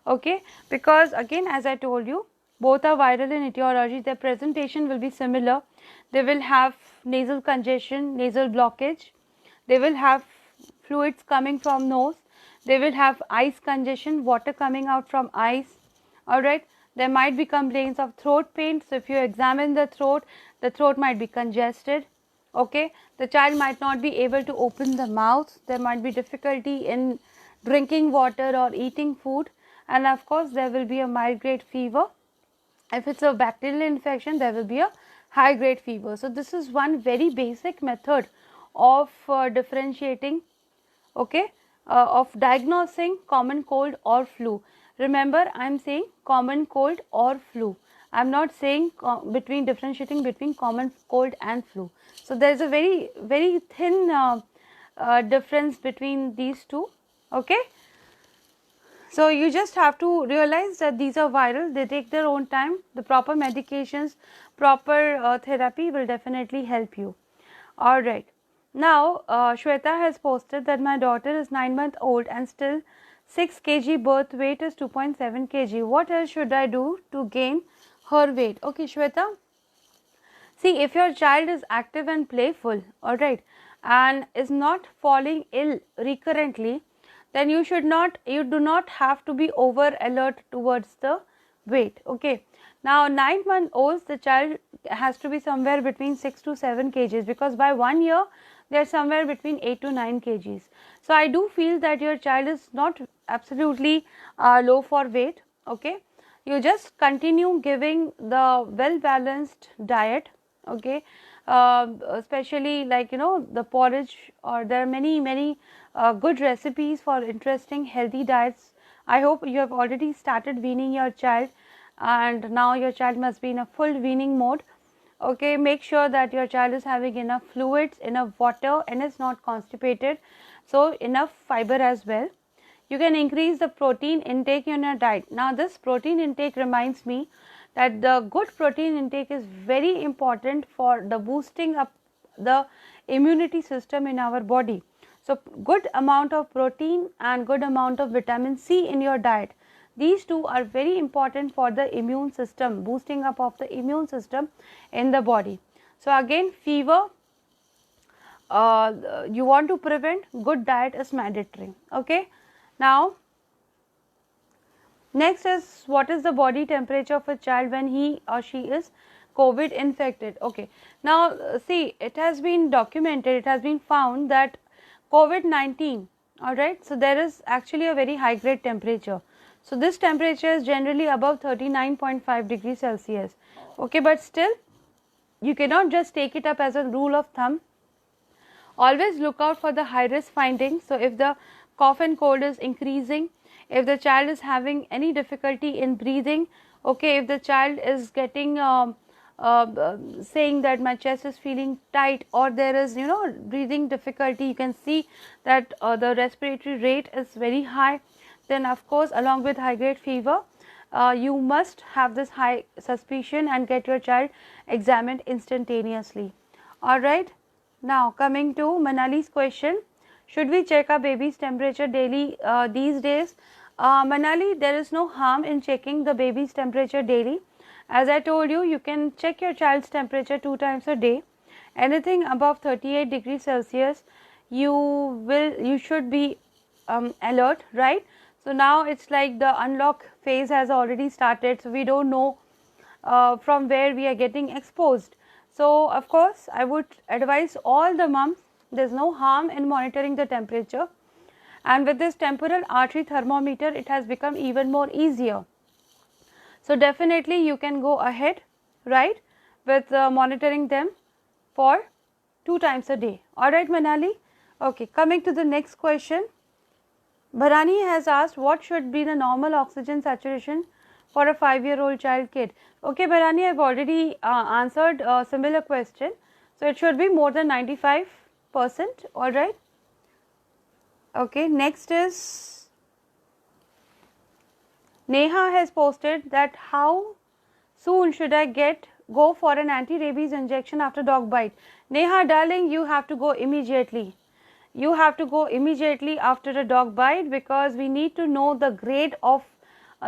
okay, because again, as I told you, both are viral in etiology. Their presentation will be similar. They will have nasal congestion, nasal blockage. They will have fluids coming from nose. They will have eyes congestion, water coming out from eyes. Alright, there might be complaints of throat pain. So if you examine the throat might be congested. Okay, the child might not be able to open the mouth. There might be difficulty in drinking water or eating food, and of course there will be a mild grade fever. If it's a bacterial infection, there will be a high grade fever. So this is one very basic method of differentiating, okay, of diagnosing common cold or flu. Remember, I am saying common cold or flu. I am not saying differentiating between common cold and flu. So there is a very thin difference between these two. Okay. So you just have to realize that these are viral, they take their own time. The proper medications, proper therapy will definitely help you. Alright. Now, Shweta has posted that my daughter is 9 months old and still 6 kg, birth weight is 2.7 kg. What else should I do to gain her weight? Okay, Shweta. See, if your child is active and playful, alright, and is not falling ill recurrently, then you do not have to be over alert towards the weight. Okay. Now, 9-month-olds, the child has to be somewhere between 6 to 7 kgs, because by 1 year they are somewhere between 8 to 9 kgs. So I do feel that your child is not absolutely low for weight. Okay. You just continue giving the well balanced diet. Okay. Especially like the porridge, or there are many good recipes for interesting healthy diets. I hope you have already started weaning your child, and now your child must be in a full weaning mode. Okay, make sure that your child is having enough fluids, enough water, and is not constipated, so enough fiber as well. You can increase the protein intake in your diet. Now this protein intake reminds me that the good protein intake is very important for the boosting up the immunity system in our body. So good amount of protein and good amount of vitamin C in your diet. These two are very important for the immune system, boosting up of the immune system in the body. So again, fever, you want to prevent, good diet is mandatory. Okay. Now, next is, what is the body temperature of a child when he or she is COVID infected? Okay. Now, see, it has been documented, it has been found that COVID-19, alright, so there is actually a very high grade temperature. So this temperature is generally above 39.5 degrees Celsius. Okay, but still, you cannot just take it up as a rule of thumb. Always look out for the high risk findings. So if the cough and cold is increasing, if the child is having any difficulty in breathing, okay, if the child is getting saying that my chest is feeling tight, or there is breathing difficulty, you can see that the respiratory rate is very high, then of course along with high grade fever, you must have this high suspicion and get your child examined instantaneously. Alright. Now coming to Manali's question, should we check our baby's temperature daily these days? Manali, there is no harm in checking the baby's temperature daily. As I told you, you can check your child's temperature 2 times a day. Anything above 38 degrees Celsius, you should be alert, right? So now it's like the unlock phase has already started, so we don't know from where we are getting exposed. So of course, I would advise all the moms, there is no harm in monitoring the temperature, and with this temporal artery thermometer, it has become even more easier. So definitely you can go ahead, right, with monitoring them for 2 times a day. Alright, Manali. Okay, coming to the next question. Bharani has asked, what should be the normal oxygen saturation for a 5-year-old child kid? Okay, Bharani, I have already answered a similar question. So it should be more than 95%. Alright. Okay, next is Neha has posted that how soon should I go for an anti-rabies injection after dog bite? Neha darling, you have to go immediately. You have to go immediately after a dog bite, because we need to know the grade of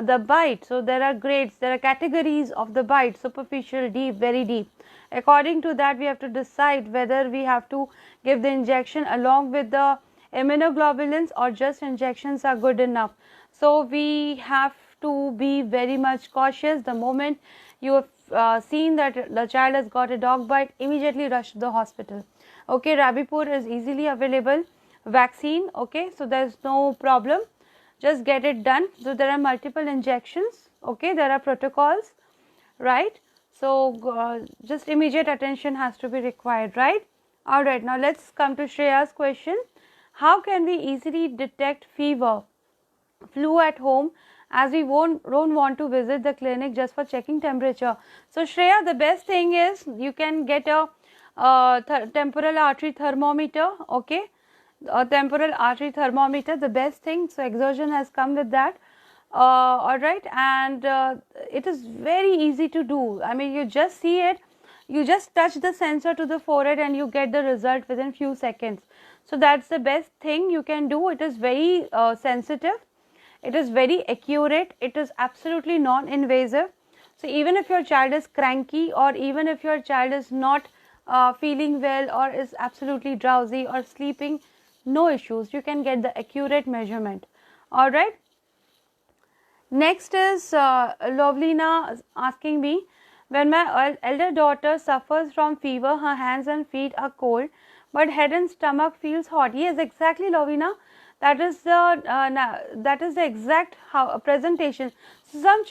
the bite. So there are grades, there are categories of the bite: superficial, deep, very deep. According to that, we have to decide whether we have to give the injection along with the immunoglobulins, or just injections are good enough. So we have to be very much cautious. The moment you have seen that the child has got a dog bite, immediately rush to the hospital. Okay, Rabipur is easily available vaccine. Okay, so there is no problem, just get it done. So there are multiple injections. Okay, there are protocols, right? So just immediate attention has to be required, right? Alright, now let's come to Shreya's question. How can we easily detect fever, flu at home, as we don't want to visit the clinic just for checking temperature? So Shreya, the best thing is you can get a temporal artery thermometer. Okay, a temporal artery thermometer, the best thing. So Exergen has come with that. all right, and it is very easy to do. I mean, you just see it, you just touch the sensor to the forehead and you get the result within few seconds. So that's the best thing you can do. It is very sensitive, it is very accurate, it is absolutely non-invasive. So even if your child is cranky, or even if your child is not feeling well, or is absolutely drowsy or sleeping, no issues, you can get the accurate measurement. All right. Next is Lovelina asking me, when my elder daughter suffers from fever, her hands and feet are cold, but head and stomach feels hot. Yes, exactly, Lovelina. That is the exact presentation. So some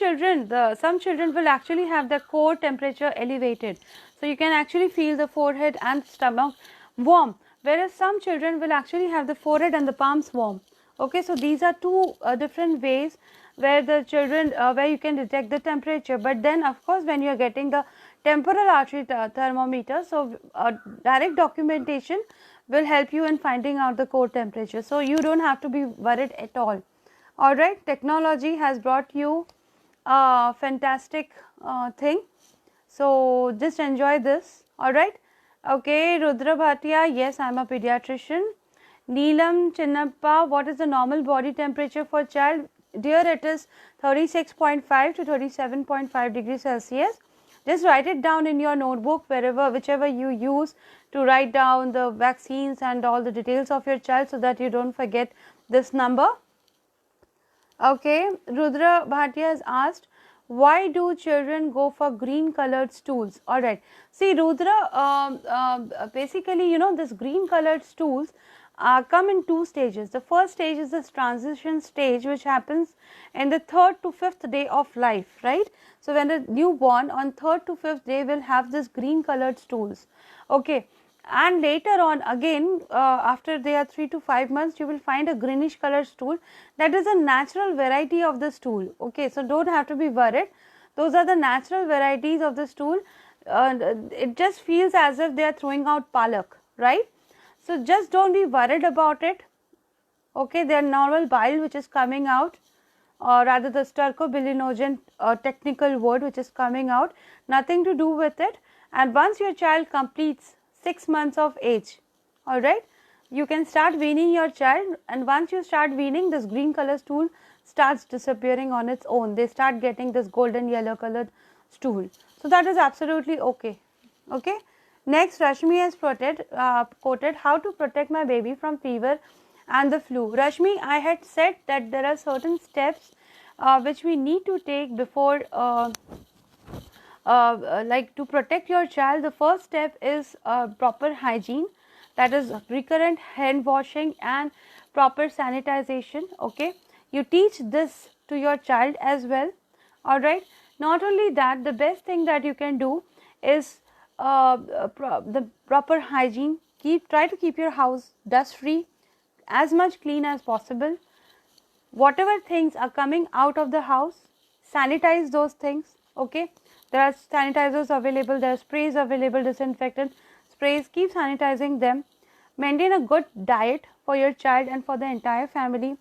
children will actually have the core temperature elevated, so you can actually feel the forehead and stomach warm, whereas some children will actually have the forehead and the palms warm. Okay, so these are two different ways where the children where you can detect the temperature. But then of course, when you are getting the temporal artery thermometer, so direct documentation will help you in finding out the core temperature, so you don't have to be worried at all. All right, technology has brought you a fantastic thing, so just enjoy this. All right. Okay, Rudra Bhatia, yes, I am a pediatrician. Neelam Chinnappa, what is the normal body temperature for child? Dear, it is 36.5 to 37.5 degrees Celsius. Just write it down in your notebook, whichever you use to write down the vaccines and all the details of your child, so that you don't forget this number. Okay, Rudra Bhatia has asked, why do children go for green colored stools? All right, see Rudra, basically, you know, this green colored stools come in two stages. The first stage is this transition stage, which happens in the 3rd to 5th day of life, right? So when the newborn on 3rd to 5th day will have this green colored stools. Okay, and later on again, after they are 3 to 5 months, you will find a greenish colored stool. That is a natural variety of the stool. Okay, so don't have to be worried, those are the natural varieties of the stool. It just feels as if they are throwing out palak, right? So just don't be worried about it. Okay, they are normal bile which is coming out, or rather the stercobilinogen technical word which is coming out, nothing to do with it. And once your child completes 6 months of age, all right, you can start weaning your child, and once you start weaning, this green color stool starts disappearing on its own. They start getting this golden yellow colored stool. So that is absolutely okay. Okay. Next, Rashmi has quoted, how to protect my baby from fever and the flu. Rashmi, I had said that there are certain steps which we need to take before like to protect your child. The first step is proper hygiene, that is recurrent hand washing and proper sanitization. Okay, you teach this to your child as well. All right, not only that, the best thing that you can do is the proper hygiene. Try to keep your house dust free, as much clean as possible. Whatever things are coming out of the house, sanitize those things. Okay, there are sanitizers available, there are sprays available, disinfectant sprays, keep sanitizing them. Maintain a good diet for your child and for the entire family.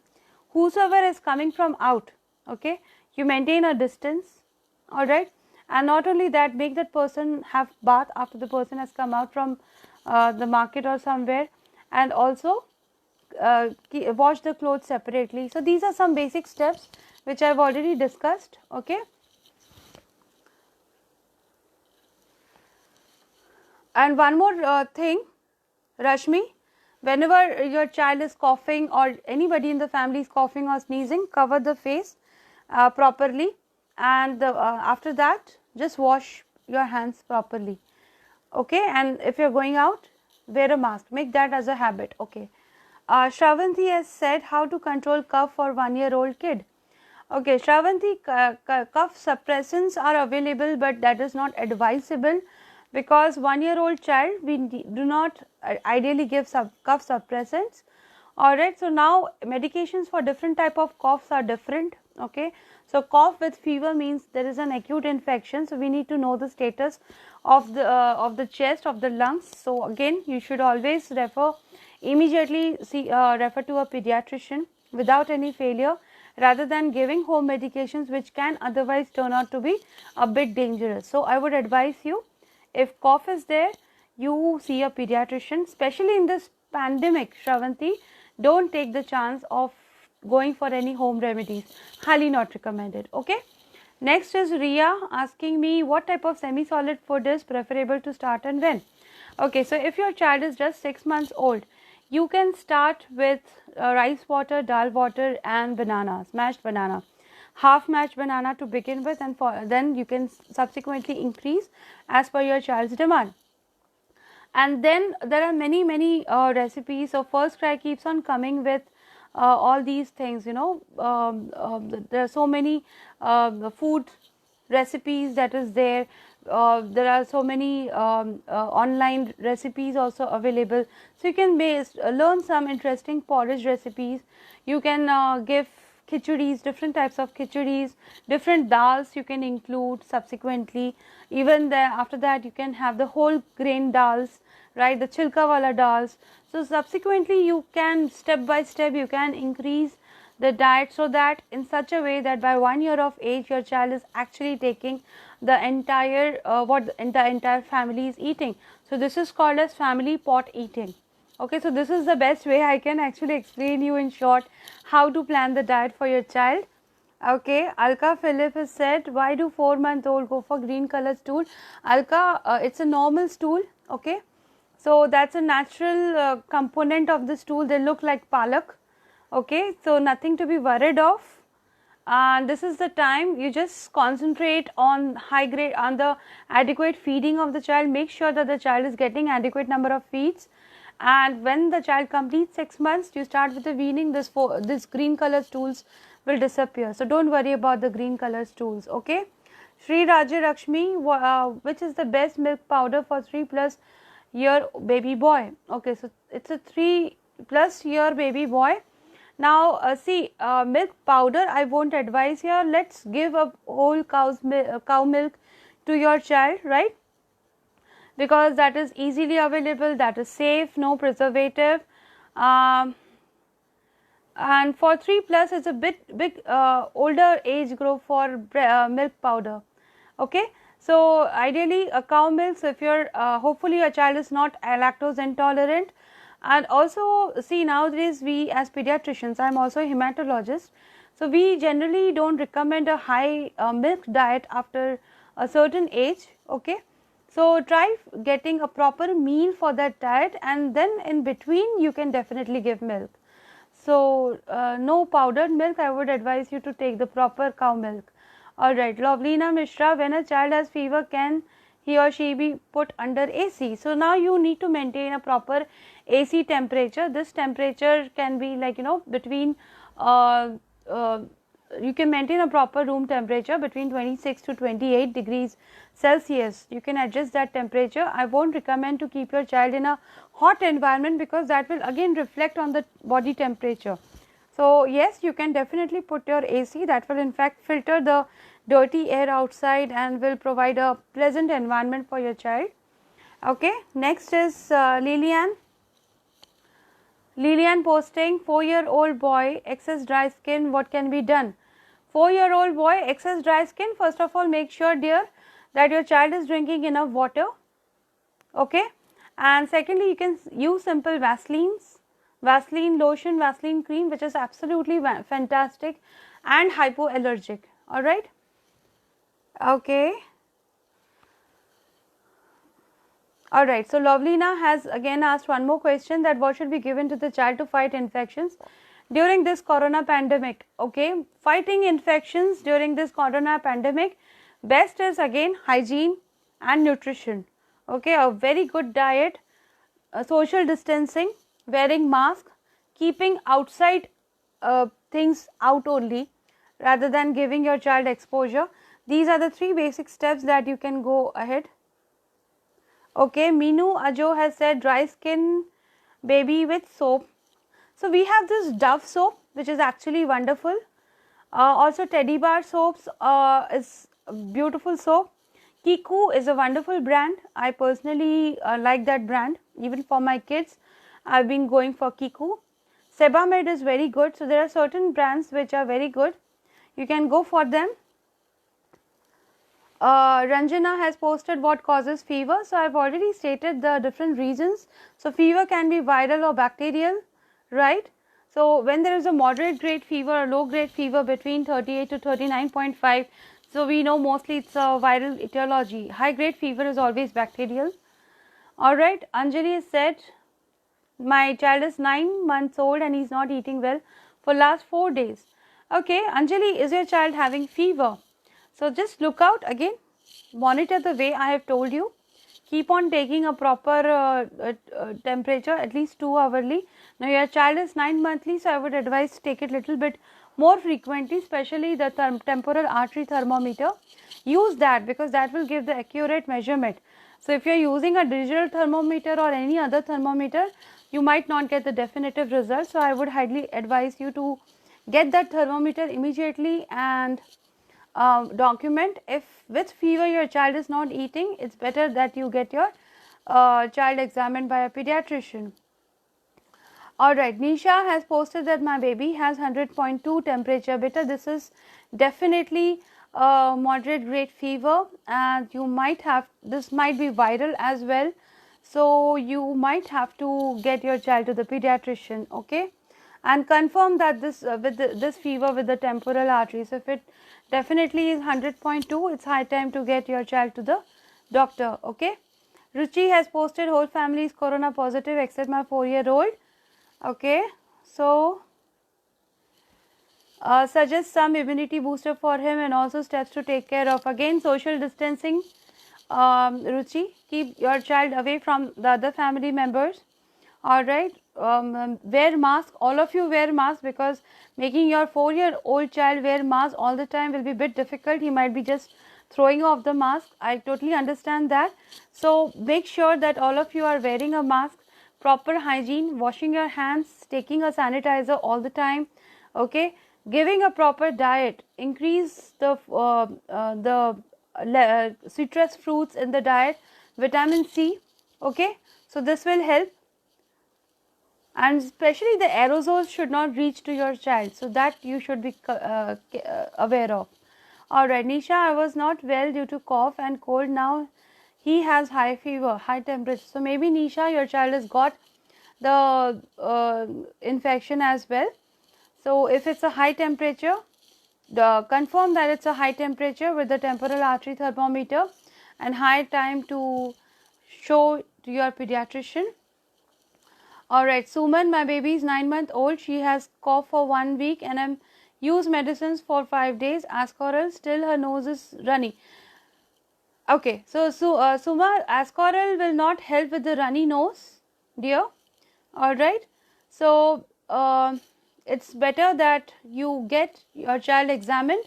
Whosoever is coming from out, okay, you maintain a distance. All right, and not only that, make that person have bath after the person has come out from the market or somewhere, and also wash the clothes separately. So these are some basic steps which I have already discussed. Okay, and one more thing, Rashmi, whenever your child is coughing or anybody in the family is coughing or sneezing, cover the face properly, and after that just wash your hands properly. Okay, and if you are going out, wear a mask, make that as a habit. Okay, Shravanti has said how to control cough for 1-year-old kid. Okay, Shravanti, cough suppressants are available, but that is not advisable, because 1-year-old child, we do not ideally give cough suppressants. All right, so now medications for different type of coughs are different. Okay, so cough with fever means there is an acute infection, so we need to know the status of the chest, of the lungs. So again, you should always immediately refer to a pediatrician without any failure, rather than giving home medications which can otherwise turn out to be a bit dangerous. So I would advise you, if cough is there, you see a pediatrician, especially in this pandemic, Shravanti. Don't take the chance of going for any home remedies. Highly not recommended. Okay. Next is Ria asking me what type of semi-solid food is preferable to start and when. Okay, so if your child is just 6 months old, you can start with rice water, dal water and bananas, mashed banana. Half mashed banana to begin with, and then you can subsequently increase as per your child's demand. And then there are many recipes. So FirstCry keeps on coming with all these things, there are so many food recipes that is there. There are so many online recipes also available, so you can learn some interesting porridge recipes. You can give khichuris, different types of khichuris, different dals you can include subsequently. Even after that you can have the whole grain dals, right, the chilka wala dals. So subsequently you can step by step you can increase the diet, so that in such a way that by 1 year of age your child is actually taking the entire what the entire family is eating. So this is called as family pot eating. Okay, so this is the best way I can actually explain you in short how to plan the diet for your child. Okay, Alka Philip has said, why do 4-month-old go for green color stool? Alka, it's a normal stool. Okay, so that's a natural component of the stool. They look like palak. Okay, so nothing to be worried of. And this is the time you just concentrate on on the adequate feeding of the child. Make sure that the child is getting adequate number of feeds. And when the child completes 6 months, you start with the weaning. This green color stools will disappear. So don't worry about the green color stools. Okay. Sri Raja Lakshmi, which is the best milk powder for 3+ year baby boy? Okay, so it's a 3+ year baby boy. Now see, milk powder I won't advise here. Let's give a whole cow milk to your child, right? Because that is easily available, that is safe, no preservative, and for 3+ it's a big older age group for milk powder. Okay, so ideally a cow milk. So if you're hopefully your child is not lactose intolerant. And also see, nowadays we as pediatricians, I am also a hematologist, so we generally don't recommend a high milk diet after a certain age. Okay, so try getting a proper meal for that diet, and then in between you can definitely give milk. So no powdered milk. I would advise you to take the proper cow milk. Alright, Lovelina Mishra, when a child has fever, can he or she be put under AC? So now you need to maintain a proper AC temperature. This temperature can be like, between you can maintain a proper room temperature between 26 to 28 degrees Celsius. You can adjust that temperature. I won't recommend to keep your child in a hot environment, because that will again reflect on the body temperature. So yes, you can definitely put your AC. That will in fact filter the dirty air outside and will provide a pleasant environment for your child. Okay, next is Lilian posting, 4-year-old boy, excess dry skin, what can be done? 4-year-old boy, excess dry skin, first of all make sure dear that your child is drinking enough water. Okay, and secondly you can use simple Vaselines, Vaseline lotion, Vaseline cream, which is absolutely fantastic and hypoallergic. Alright. Okay. Alright, so Lovelina has again asked one more question, that what should be given to the child to fight infections during this corona pandemic? Okay, fighting infections during this corona pandemic, best is again hygiene and nutrition. Okay, a very good diet, social distancing, wearing mask, keeping outside things out only rather than giving your child exposure. These are the 3 basic steps that you can go ahead. Okay, Minu Ajo has said dry skin baby with soap. So we have this Dove soap, which is actually wonderful. Also Teddy Bar soaps is a beautiful soap. Kiku is a wonderful brand. I personally like that brand. Even for my kids, I've been going for Kiku. Sebamed is very good. So there are certain brands which are very good. You can go for them. Ranjana has posted what causes fever. So I have already stated the different reasons. So fever can be viral or bacterial, right? So when there is a moderate grade fever or low grade fever between 38 to 39.5, so we know mostly it's a viral etiology. High grade fever is always bacterial. Alright, Anjali said, my child is 9 months old and he's not eating well for last 4 days. Okay, Anjali, is your child having fever? So just look out again, monitor the way I have told you. Keep on taking a proper temperature at least 2 hourly. Now your child is 9 monthly, so I would advise to take it little bit more frequently, especially the temporal artery thermometer. Use that because that will give the accurate measurement. So if you are using a digital thermometer or any other thermometer, you might not get the definitive result. So I would highly advise you to get that thermometer immediately and document. If with fever your child is not eating, it's better that you get your child examined by a pediatrician. Alright, Nisha has posted that my baby has 100.2 temperature. Beta, this is definitely moderate grade fever, and you might have, this might be viral as well. So you might have to get your child to the pediatrician, okay, and confirm that this with this fever with the temporal arteries. So if it definitely is 100.2, it's high time to get your child to the doctor, okay. Ruchi has posted whole family is corona positive except my 4-year-old. Okay, so suggest some immunity booster for him and also steps to take care of. Again, social distancing. Ruchi, keep your child away from the other family members. Alright, wear mask. All of you wear mask, because making your 4-year-old child wear mask all the time will be a bit difficult. He might be just throwing off the mask. I totally understand that. So make sure that all of you are wearing a mask. Proper hygiene, washing your hands, taking a sanitizer all the time, okay, giving a proper diet, increase the citrus fruits in the diet, vitamin C, okay, so this will help. And especially the aerosols should not reach to your child, so that you should be aware of. Alright, Nisha, I was not well due to cough and cold. Now he has high fever, high temperature. So maybe, Nisha, your child has got the infection as well. So if it's a high temperature, confirm that it's a high temperature with the temporal artery thermometer, and high time to show to your pediatrician. Alright, Suman, my baby is 9-month-old. She has cough for 1 week and I'm used medicines for 5 days. Ascoril, still her nose is runny. Okay, so Suma, Ascoril will not help with the runny nose, dear. Alright, so it's better that you get your child examined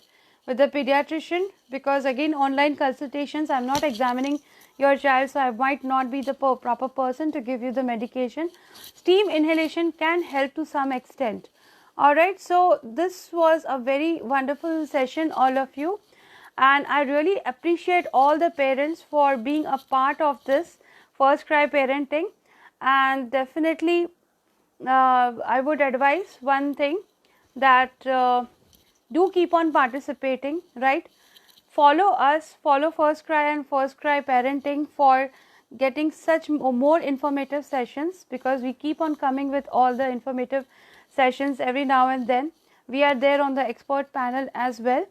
with the pediatrician, because again, online consultations, I'm not examining your child, so I might not be the proper person to give you the medication. Steam inhalation can help to some extent. Alright, so this was a very wonderful session, all of you, and I really appreciate all the parents for being a part of this FirstCry parenting. And definitely I would advise one thing, that do keep on participating, right? Follow us, follow FirstCry and FirstCry parenting for getting such more informative sessions, because we keep on coming with all the informative sessions every now and then. We are there on the expert panel as well,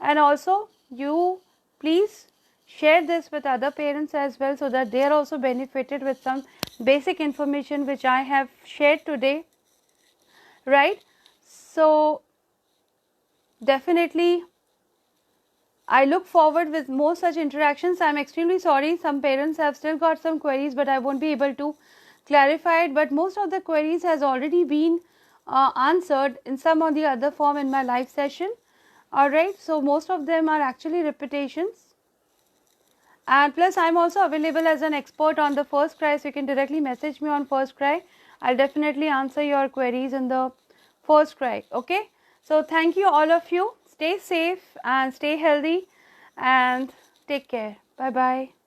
and also you please share this with other parents as well, so that they are also benefited with some basic information which I have shared today, right? So definitely I look forward with more such interactions. I am extremely sorry, some parents have still got some queries, but I won't be able to clarify it. But most of the queries has already been answered in some or the other form in my live session. Alright, so most of them are actually repetitions. And plus I am also available as an expert on the FirstCry, so you can directly message me on FirstCry. I'll definitely answer your queries in the FirstCry, okay? So thank you all of you. Stay safe and stay healthy and take care. Bye bye.